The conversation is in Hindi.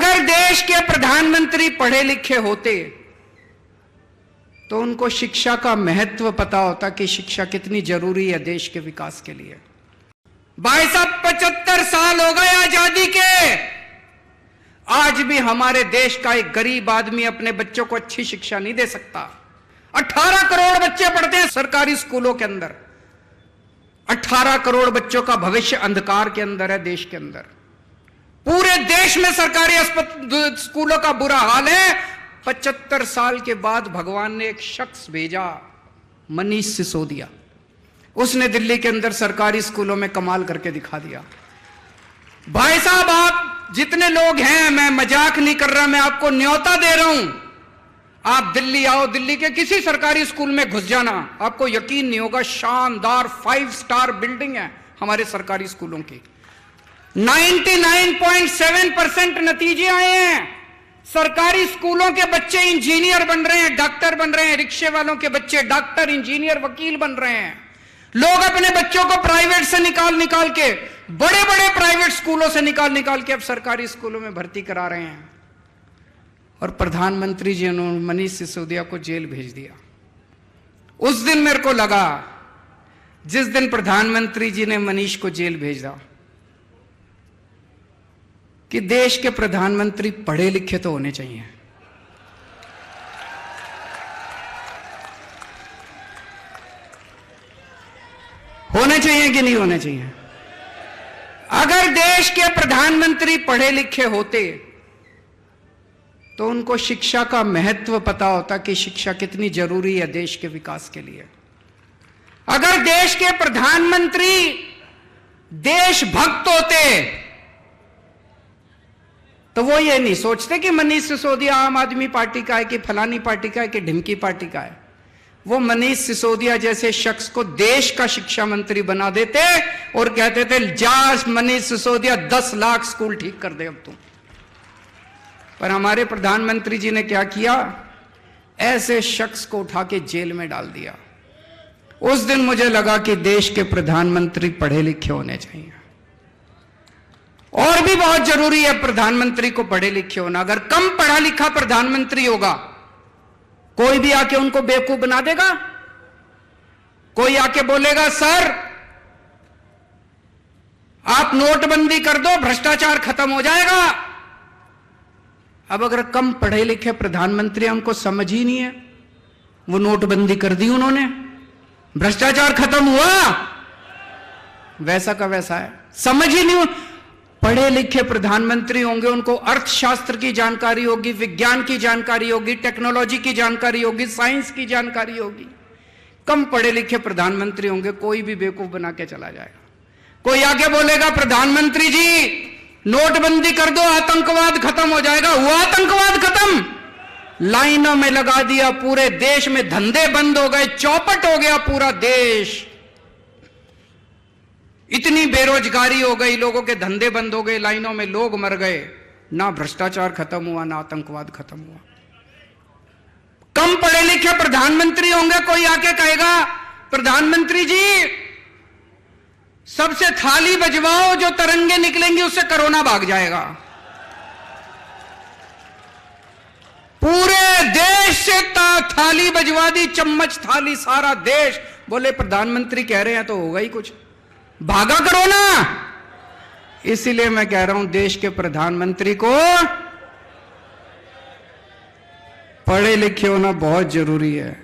अगर देश के प्रधानमंत्री पढ़े लिखे होते तो उनको शिक्षा का महत्व पता होता कि शिक्षा कितनी जरूरी है देश के विकास के लिए। भाई साहब 75 साल हो गए आजादी के, आज भी हमारे देश का एक गरीब आदमी अपने बच्चों को अच्छी शिक्षा नहीं दे सकता। 18 करोड़ बच्चे पढ़ते हैं सरकारी स्कूलों के अंदर। 18 करोड़ बच्चों का भविष्य अंधकार के अंदर है देश के अंदर। पूरे देश में सरकारी स्कूलों का बुरा हाल है। 75 साल के बाद भगवान ने एक शख्स भेजा, मनीष सिसोदिया। उसने दिल्ली के अंदर सरकारी स्कूलों में कमाल करके दिखा दिया। भाई साहब आप जितने लोग हैं, मैं मजाक नहीं कर रहा, मैं आपको न्योता दे रहा हूं, आप दिल्ली आओ, दिल्ली के किसी सरकारी स्कूल में घुस जाना, आपको यकीन नहीं होगा, शानदार 5 स्टार बिल्डिंग है हमारे सरकारी स्कूलों की। 99.7% नतीजे आए हैं। सरकारी स्कूलों के बच्चे इंजीनियर बन रहे हैं, डॉक्टर बन रहे हैं, रिक्शे वालों के बच्चे डॉक्टर, इंजीनियर, वकील बन रहे हैं। लोग अपने बच्चों को प्राइवेट से निकाल के, बड़े बड़े प्राइवेट स्कूलों से निकाल के अब सरकारी स्कूलों में भर्ती करा रहे हैं। और प्रधानमंत्री जी ने मनीष सिसोदिया को जेल भेज दिया। उस दिन मेरे को लगा, जिस दिन प्रधानमंत्री जी ने मनीष को जेल भेजा, कि देश के प्रधानमंत्री पढ़े लिखे तो होने चाहिए। होने चाहिए कि नहीं होने चाहिए? अगर देश के प्रधानमंत्री पढ़े लिखे होते तो उनको शिक्षा का महत्व पता होता कि शिक्षा कितनी जरूरी है देश के विकास के लिए। अगर देश के प्रधानमंत्री देशभक्त होते तो वो ये नहीं सोचते कि मनीष सिसोदिया आम आदमी पार्टी का है कि फलानी पार्टी का है कि ढिमकी पार्टी का है। वो मनीष सिसोदिया जैसे शख्स को देश का शिक्षा मंत्री बना देते और कहते थे, जा मनीष सिसोदिया 10 लाख स्कूल ठीक कर दे अब तुम। पर हमारे प्रधानमंत्री जी ने क्या किया? ऐसे शख्स को उठा के जेल में डाल दिया। उस दिन मुझे लगा कि देश के प्रधानमंत्री पढ़े लिखे होने चाहिए। और भी बहुत जरूरी है प्रधानमंत्री को पढ़े लिखे होना। अगर कम पढ़ा लिखा प्रधानमंत्री होगा, कोई भी आके उनको बेवकूफ बना देगा। कोई आके बोलेगा, सर आप नोटबंदी कर दो, भ्रष्टाचार खत्म हो जाएगा। अब अगर कम पढ़े लिखे प्रधानमंत्री, हमको समझ ही नहीं है, वो नोटबंदी कर दी उन्होंने, भ्रष्टाचार खत्म हुआ, वैसा का वैसा है, समझ ही नहीं। पढ़े लिखे प्रधानमंत्री होंगे, उनको अर्थशास्त्र की जानकारी होगी, विज्ञान की जानकारी होगी, टेक्नोलॉजी की जानकारी होगी, साइंस की जानकारी होगी। कम पढ़े लिखे प्रधानमंत्री होंगे, कोई भी बेवकूफ बना के चला जाएगा। कोई आके बोलेगा, प्रधानमंत्री जी नोटबंदी कर दो, आतंकवाद खत्म हो जाएगा। हुआ आतंकवाद खत्म? लाइनों में लगा दिया, पूरे देश में धंधे बंद हो गए, चौपट हो गया पूरा देश। इतनी बेरोजगारी हो गई, लोगों के धंधे बंद हो गए, लाइनों में लोग मर गए। ना भ्रष्टाचार खत्म हुआ, ना आतंकवाद खत्म हुआ। कम पढ़े लिखे प्रधानमंत्री होंगे, कोई आके कहेगा, प्रधानमंत्री जी सबसे थाली बजवाओ, जो तरंगे निकलेंगी उससे कोरोना भाग जाएगा। पूरे देश से थाली बजवा दी, चम्मच थाली, सारा देश। बोले प्रधानमंत्री कह रहे हैं तो होगा ही कुछ, भागा कोरोना। इसीलिए मैं कह रहा हूं, देश के प्रधानमंत्री को पढ़े लिखे होना बहुत जरूरी है।